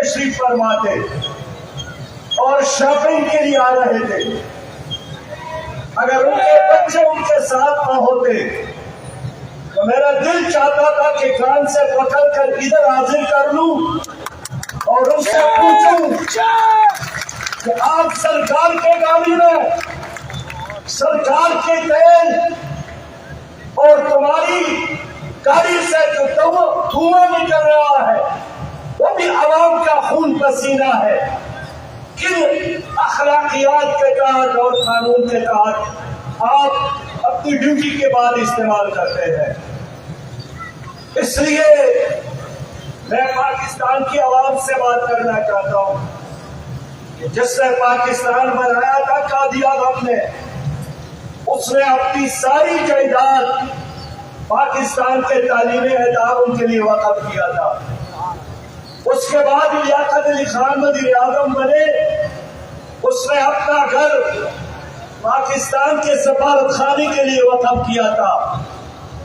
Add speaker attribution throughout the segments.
Speaker 1: تشریف فرما تھے اور شاپنگ کے لیے آ رہے تھے، اگر ان کے بچے ان کے ساتھ نہ ہوتے تو میرا دل چاہتا تھا کہ کان سے پکڑ کر ادھر حاضر کر لوں اور ان سے پوچھوں کہ آپ سرکار کے گاڑی میں سرکار کے تیل اور تمہاری گاڑی سے جو دھواں نکل رہا ہے وہ بھی عوام کا خون پسینہ ہے، کن اخلاقیات کے تحت اور قانون کے تحت آپ اپنی ڈیوٹی کے بعد استعمال کرتے ہیں؟ اس لیے میں پاکستان کی عوام سے بات کرنا چاہتا ہوں کہ جس نے پاکستان بنایا تھا قائداعظم نے، اس نے اپنی ساری جائیداد پاکستان کے تعلیمی اداروں کے لیے وقف کیا تھا۔ اس کے بعد لیاقت علی خان وزیر اعظم بنے، اس نے اپنا گھر پاکستان کے سفارت خانے کے لیے وقف کیا تھا،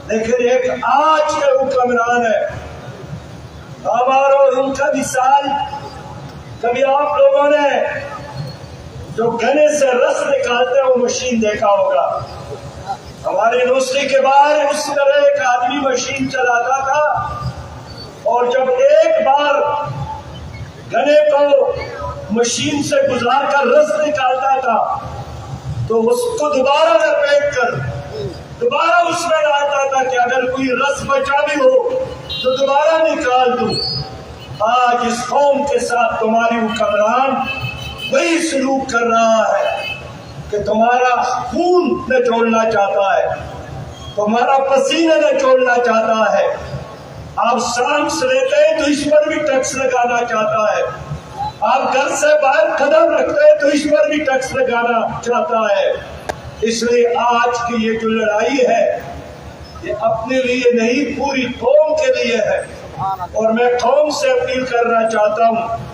Speaker 1: لیکن ایک آج کے حکمران ہے ہمارا اور ان کا مثال کبھی آپ لوگوں نے جو گنے سے رس نکالتے وہ مشین دیکھا ہوگا۔ ہمارے یونیورسٹی کے باہر اس طرح ایک آدمی مشین چلاتا تھا، اور جب ایک بار گنے کو مشین سے گزار کر رس نکالتا تھا تو اس کو دوبارہ لپیٹ کر دوبارہ اس میں لاتا تھا کہ اگر کوئی رس بچا بھی ہو تو دوبارہ نکال دوں۔ آج اس قوم کے ساتھ تمہاری حکمران وہی سلوک کر رہا ہے کہ تمہارا خون نچوڑنا چاہتا ہے، تمہارا پسینہ نچوڑنا چاہتا ہے۔ آپ سانس لیتے ہیں تو اس پر بھی ٹیکس لگانا چاہتا ہے، آپ گھر سے باہر قدم رکھتے ہیں تو اس پر بھی ٹیکس لگانا چاہتا ہے۔ اس لیے آج کی یہ جو لڑائی ہے یہ اپنے لیے نہیں پوری قوم کے لیے ہے، اور میں قوم سے اپیل کرنا چاہتا ہوں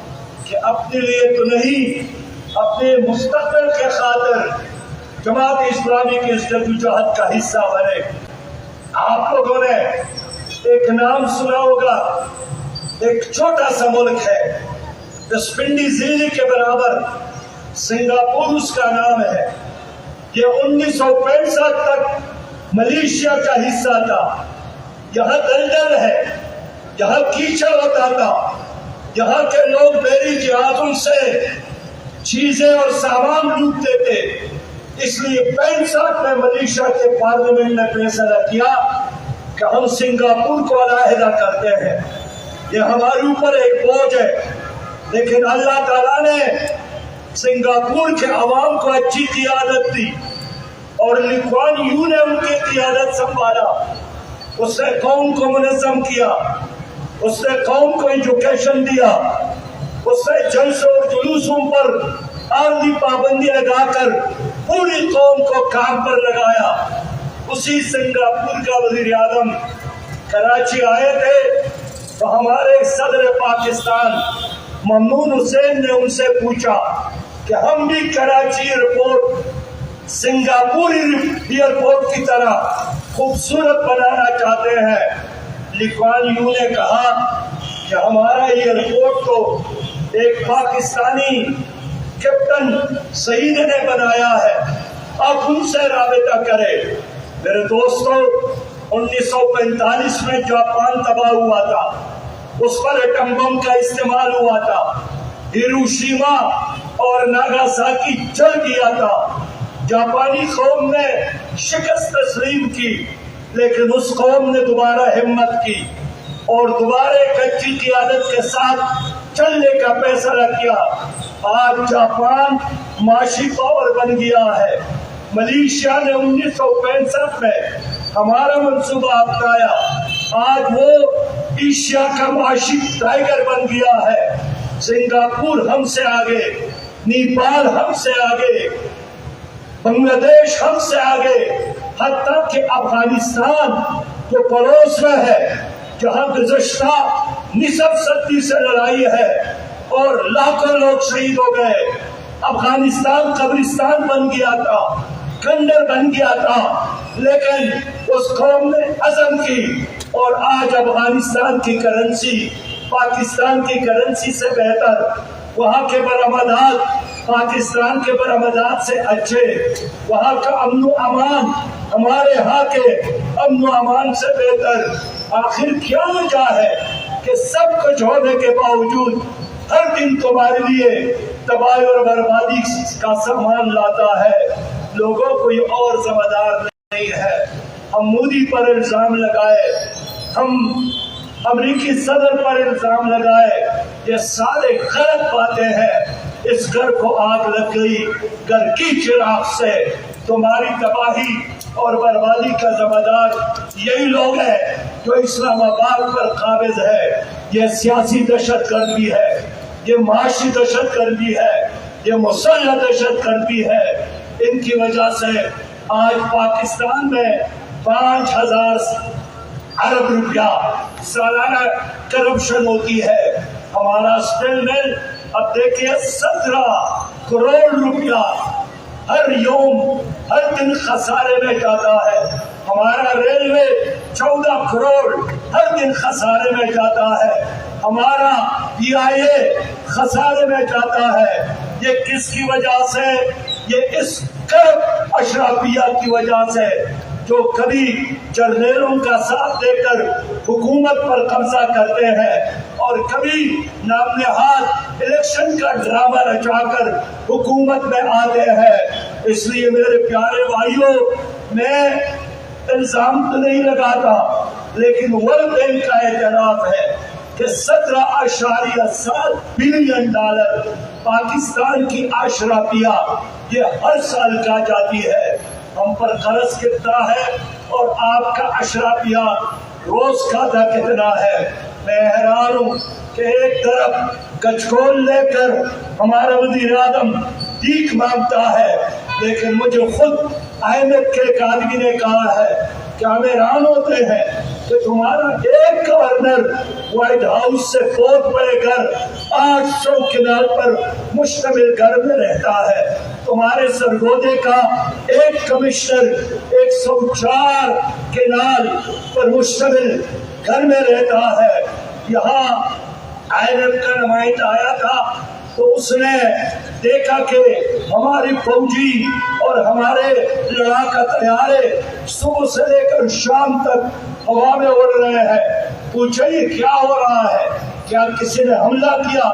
Speaker 1: کہ اپنے لیے تو نہیں، اپنے مستقبل کے خاطر جماعت اسلامی کی اس جدوجہد کا حصہ بنے۔ آپ لوگوں نے ایک نام سنا ہوگا، ایک چھوٹا سا ملک ہے جس پنڈی ضلع کے برابر، سنگاپور اس کا نام ہے۔ یہ 1965 تک ملیشیا کا حصہ تھا۔ یہاں دلدل ہے، یہاں کیچڑ ہوتا تھا، یہاں کے لوگ بحری جہازوں سے چیزیں اور سامان لوٹتے تھے۔ اس لیے 65 میں ملیشیا کے پارلیمنٹ نے فیصلہ کیا کہ ہم سنگاپور کو علیحدہ کرتے ہیں، یہ ہمارے اوپر ایک بوجھ ہے۔ لیکن اللہ تعالیٰ نے سنگاپور کے عوام کو اچھی قیادت دی، اور لی کوان یو نے ان کی قیادت سنبھالا۔ اس نے قوم کو منظم کیا، اس نے قوم کو ایجوکیشن دیا، اس نے جلسوں اور جلوسوں پر عارضی پابندی لگا کر پوری قوم کو کام پر لگایا۔ اسی سنگاپور کا وزیر اعظم کراچی آئے تھے تو ہمارے صدر پاکستان ممنون حسین نے ان سے پوچھا کہ ہم بھی کراچی ایئرپورٹ سنگاپور ایئرپورٹ کی طرح خوبصورت بنانا چاہتے ہیں۔ لی کوان یو نے کہا کہ ہمارا ایئرپورٹ تو ایک پاکستانی کیپٹن سعید نے بنایا ہے، آپ ان سے رابطہ کریں۔ میرے دوستو، 1945 میں جاپان تباہ ہوا تھا، اس پر ایٹم بم کا استعمال ہوا تھا، ہیروشیما اور ناگاساکی جل گیا تھا۔ جاپانی قوم نے شکست تسلیم کی، لیکن اس قوم نے دوبارہ ہمت کی اور دوبارہ ایک اچھی قیادت کے ساتھ چلنے کا فیصلہ کیا۔ آج جاپان معاشی پاور بن گیا ہے۔ ملیشیا نے 1965 میں ہمارا منصوبہ اپنایا، آج وہ ایشیا کا معاشی ٹائیگر بن گیا ہے۔ سنگاپور ہم سے آگے، نیپال ہم سے آگے، بنگلہ دیش ہم سے آگے، حتیٰ کہ افغانستان جو پڑوس میں ہے، جہاں گزشتہ نصف صدی سے لڑائی ہے اور لاکھوں لوگ شہید ہو گئے۔ افغانستان قبرستان بن گیا تھا، کھنڈر بن گیا تھا، لیکن اس قوم نے عزم کی اور آج افغانستان کی کرنسی پاکستان کی کرنسی سے بہتر، وہاں کے برآمدات پاکستان کے برآمدات سے اچھے، وہاں کا امن و امان ہمارے ہاں کے امن و امان سے بہتر۔ آخر کیا وجہ ہے کہ سب کچھ ہونے کے باوجود ہر دن تمہارے لیے تباہی اور بربادی کا سامان لاتا ہے؟ لوگوں کوئی اور ذمہ دار نہیں ہے۔ ہم مودی پر الزام لگائے، ہم امریکی صدر پر الزام لگائے، یہ سارے غلط باتیں ہیں۔ اس گھر کو آگ لگ گئی، گھر کی چراغ سے۔ تمہاری تباہی اور بربادی کا ذمہ دار یہی لوگ ہیں جو اسلام آباد پر قابض ہے۔ یہ سیاسی دہشت گردی ہے، یہ معاشی دہشت گردی ہے، یہ مسلح دہشت گردی ہے۔ ان کی وجہ سے آج پاکستان میں 5000 ارب روپیہ سالانہ کرپشن ہوتی ہے۔ ہمارا اسٹیل مل اب دیکھیے 17 کروڑ روپیہ ہر یوم ہر دن خسارے میں جاتا ہے۔ ہمارا ریلوے 14 کروڑ ہر دن خسارے میں جاتا ہے۔ ہمارا PIA خسارے میں جاتا ہے۔ یہ کس کی وجہ سے؟ یہ اس کرپٹ اشرافیہ کی وجہ سے جو کبھی جرنیلوں کا ساتھ دے کر حکومت پر قبضہ کرتے ہیں اور کبھی نام نہاد الیکشن کا ڈرامہ رچا کر حکومت میں آتے ہیں۔ اس لیے میرے پیارے بھائیوں، میں الزام تو نہیں لگاتا، لیکن ورلڈ بینک کا اعتراف ہے کہ 17.7 بلین ڈالر پاکستان کی اشرافیہ یہ ہر سال کا جاتی ہے۔ ہم پر قرض کتنا ہے اور آپ کا اشرافیہ روز کھاتا کتنا ہے؟ میں حیران ہوں کہ ایک طرف گچکول لے کر ہمارا وزیر اعظم بھیک مانگتا ہے، لیکن مجھے خود IMF کے ایک آدمی نے کہا ہے کہ ہم حیران ہوتے ہیں کہ تمہارا ایک گورنر وائٹ ہاؤس سے 4 بڑے گھر 800 کنال پر مشتمل گھر میں رہتا ہے، تمہارے سرگودے کا ایک کمشنر 104 کنال پر مشتمل گھر میں رہتا ہے۔ یہاں IMF کا نمائندہ آیا تھا تو اس نے دیکھا کہ ہماری فوجی اور ہمارے لڑاکا طیارے صبح سے لے کر شام تک ہوا میں اڑ رہے ہیں۔ پوچھا یہ کیا ہو رہا ہے؟ کیا کسی نے حملہ کیا؟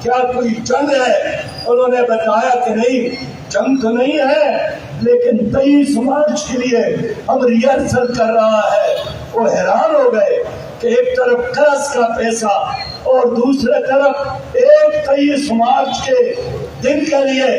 Speaker 1: کیا کوئی جنگ ہے؟ انہوں نے بتایا کہ نہیں، جنگ تو نہیں ہے، لیکن 23 مارچ کے لیے ہم ریہرسل کر رہا ہے۔ وہ حیران ہو گئے کہ ایک طرف قرض کا پیسہ اور دوسرے طرف ایک 23 مارچ کے دن کے لیے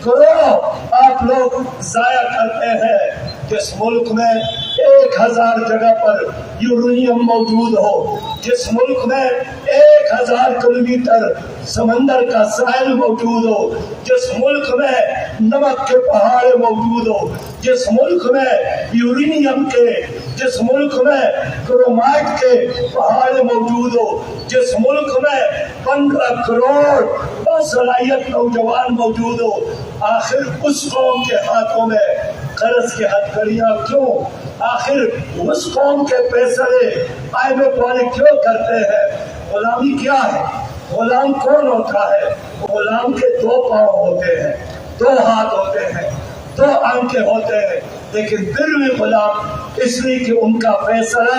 Speaker 1: کروڑوں آپ لوگ ضائع کرتے ہیں۔ جس ملک میں 1000 جگہ پر یورینیم موجود ہو، جس ملک میں 1000 کلومیٹر سمندر کا ساحل موجود ہو، جس ملک میں نمک کے پہاڑ موجود ہو، جس ملک میں یورینیم کے، جس ملک میں کرومائٹ کے پہاڑ موجود ہو، جس ملک میں 15 کروڑ باصلاحیت نوجوان موجود ہو، آخر اس قوم کے ہاتھوں میں قرض کی ہتھکڑیاں کیوں؟ آخر اس قوم کے فیصلے IMF والے کیوں کرتے ہیں؟ غلامی کیا ہے؟ غلام کون ہوتا ہے؟ غلام کے 2 پاؤں ہوتے ہیں، 2 ہاتھ ہوتے ہیں، 2 آنکھیں ہوتے ہیں، لیکن پھر بھی غلام اس لیے کہ ان کا فیصلہ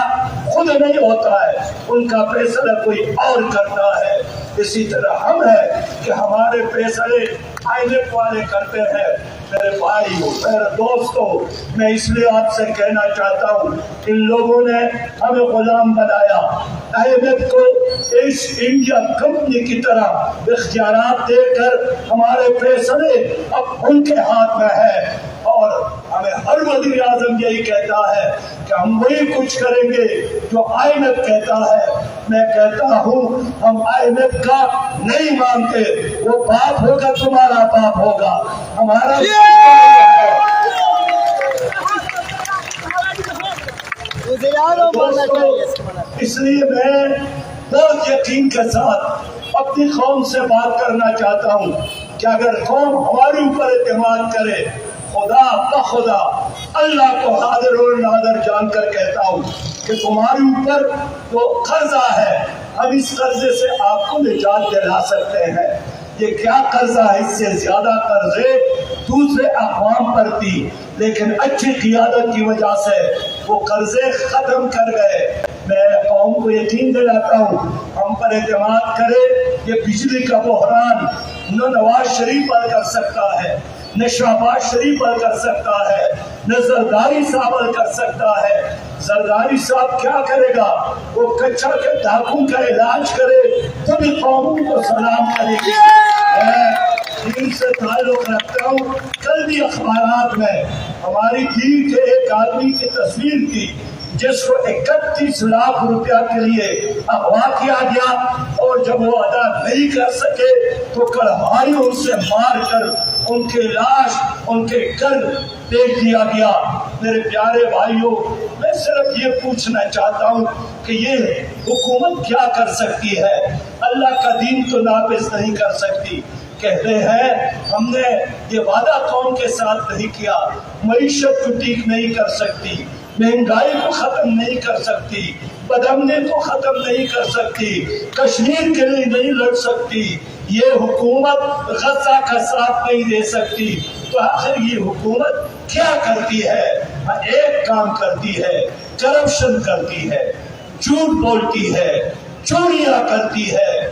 Speaker 1: خود نہیں ہوتا ہے، ان کا فیصلہ کوئی اور کرتا ہے۔ اسی طرح ہم ہیں کہ ہمارے فیصلے IMF والے کرتے ہیں۔ میرے بھائیو، میرے دوستو، میں اس لیے آپ سے کہنا چاہتا ہوں، ان لوگوں نے ہمیں غلام بنایا۔ IMF کو ایسٹ انڈیا کمپنی کی طرح اختیارات دے کر ہمارے فیصلے اب ان کے ہاتھ میں ہے، اور ہمیں ہر وزیر اعظم یہی کہتا ہے کہ ہم وہی کچھ کریں گے جو IMF کہتا ہے۔ میں کہتا ہوں ہم IMF کا نہیں مانتے، وہ باپ ہوگا تمہارا باپ ہوگا، ہمارا اس لیے میں بہت یقین کے ساتھ اپنی قوم سے بات کرنا چاہتا ہوں کہ اگر قوم ہمارے اوپر اعتماد کرے، خدا بخدا اللہ کو حاضر اور ناظر جان کر کہتا ہوں کہ تمہارے اوپر جو قرضہ ہے ہم اس قرضے سے آپ کو نجات دلا سکتے ہیں۔ یہ کیا قرضہ ہے؟ اس سے زیادہ قرضے دوسرے اقوام پر تھی، لیکن اچھی قیادت کی وجہ سے وہ قرضے ختم کر گئے۔ میں قوم کو یقین دلاتا ہوں ہم پر اعتماد کرے، یہ بجلی کا بحران نہ نواز شریف حل کر سکتا ہے، نہ شہباز شریف حل کر سکتا ہے، نہ زرداری صاحب حل کر سکتا ہے۔ زرداری صاحب کیا کرے گا؟ وہ کچا کے ڈاکوں کا علاج کرے تبھی قوم کو سلام کرے گی۔ میں دین سے تعلق رکھتا ہوں، کل بھی اخبارات میں ہماری دین کے ایک آدمی کی تصویر تھی جس کو 31 لاکھ روپیہ کے لیے اغوا کیا گیا، اور جب وہ ادا نہیں کر سکے تو کڑھاریوں سے مار کر ان کے لاش ان کے گھر بیچ دیا گیا۔ میرے پیارے بھائیوں، میں صرف یہ پوچھنا چاہتا ہوں کہ یہ حکومت کیا کر سکتی ہے؟ اللہ کا دین تو نافذ نہیں کر سکتی۔ کہتے ہیں ہم نے یہ وعدہ قوم کے ساتھ نہیں کیا، معیشت کو ٹھیک نہیں کر سکتی، مہنگائی کو ختم نہیں کر سکتی، بدامنی کو ختم نہیں کر سکتی، کشمیر کے لیے نہیں لڑ سکتی، یہ حکومت غزہ کا ساتھ نہیں دے سکتی، تو آخر یہ حکومت کیا کرتی ہے؟ ایک کام کرتی ہے، کرپشن کرتی ہے، جھوٹ بولتی ہے، چوریاں کرتی ہے،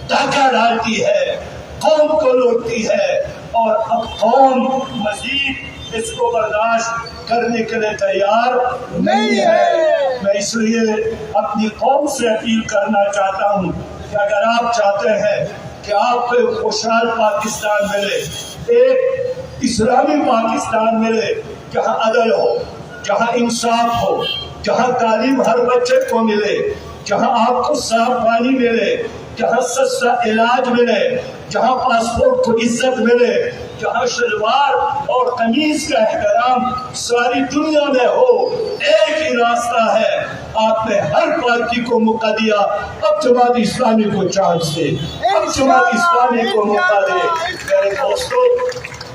Speaker 1: ڈاکہ ڈالتی ہے، قوم کو لوٹتی ہے، اور اب قوم مزید اس کو برداشت کرنے کے لیے تیار نہیں ہے۔ میں اس لیے اپنی قوم سے اپیل کرنا چاہتا ہوں کہ اگر آپ چاہتے ہیں کہ آپ کو خوشحال پاکستان ملے، ایک اسلامی پاکستان ملے، جہاں عدل ہو، جہاں انصاف ہو، جہاں تعلیم ہر بچے کو ملے، جہاں آپ کو صاف پانی ملے، جہاں سستا علاج ملے، جہاں پاسپورٹ کو عزت ملے، جہاں شلوار اور قمیض کا احترام ساری دنیا میں ہو، ایک ہی راستہ ہے۔ آپ نے ہر پارٹی کو موقع دیا، اب جماعت اسلامی کو چانس دے، اب جماعت اسلامی کو موقع دے۔ میرے دوستو،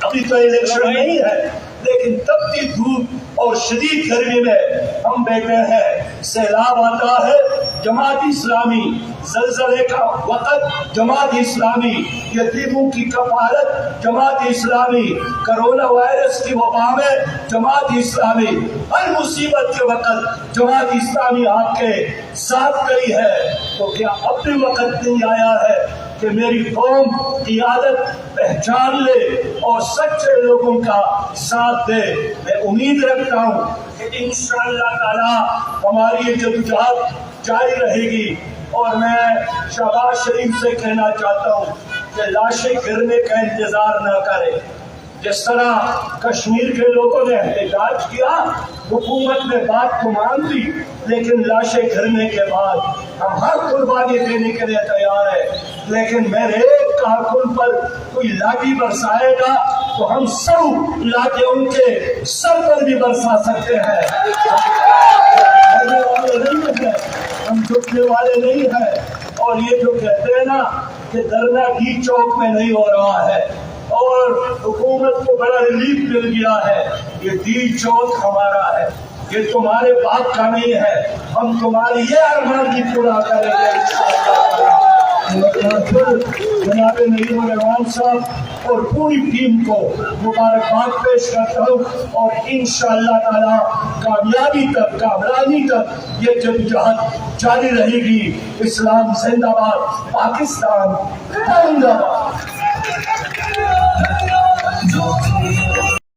Speaker 1: ابھی تو الیکشن نہیں ہے، لیکن تپتی دھوپ اور شدید گرمی میں ہم بیٹھے ہیں، سیلاب آتا ہے، جماعت اسلامی، زلزلے کا وقت جماعت اسلامی، یتیموں کی کفالت جماعت اسلامی، کرونا وائرس کی وبا میں جماعت اسلامی، ہر مصیبت کے وقت جماعت اسلامی آپ کے ساتھ کھڑی ہے۔ تو کیا اب بھی وقت نہیں آیا ہے کہ میری قوم قیادت پہچان لے اور سچے لوگوں کا ساتھ دے؟ میں امید رکھتا ہوں کہ انشاءاللہ تعالی ہماری یہ جدوجہد جاری رہے گی، اور میں شہباز شریف سے کہنا چاہتا ہوں کہ لاشیں گرنے کا انتظار نہ کرے۔ جس طرح کشمیر کے لوگوں نے احتجاج کیا، حکومت نے بات کو مان لی، لیکن لاشیں گرنے کے بعد ہم ہر قربانی دینے کے لیے تیار ہیں، لیکن میرے ایک کارکن پر کوئی لاٹھی برسائے گا تو ہم سب لاٹھیں ان کے سر پر بھی برسا سکتے ہیں۔ ہم جھکنے والے نہیں ہیں، اور یہ جو کہتے ہیں نا کہ دھرنا ڈی چوک میں نہیں ہو رہا ہے اور حکومت کو بڑا ریلیف مل گیا ہے، یہ ڈی چوک ہمارا ہے، یہ تمہارے باپ کا نہیں ہے، ہم تمہاری یہ ارمان بھی پورا کریں گے انشاءاللہ۔ جناب نعیم الرحمان صاحب اور پوری ٹیم کو مبارکباد پیش کرتا ہوں، اور انشاءاللہ تعالی کامیابی تک، کامرانی تک یہ جدوجہد جاری رہے گی۔ اسلام زندہ باد، پاکستان زندہ باد۔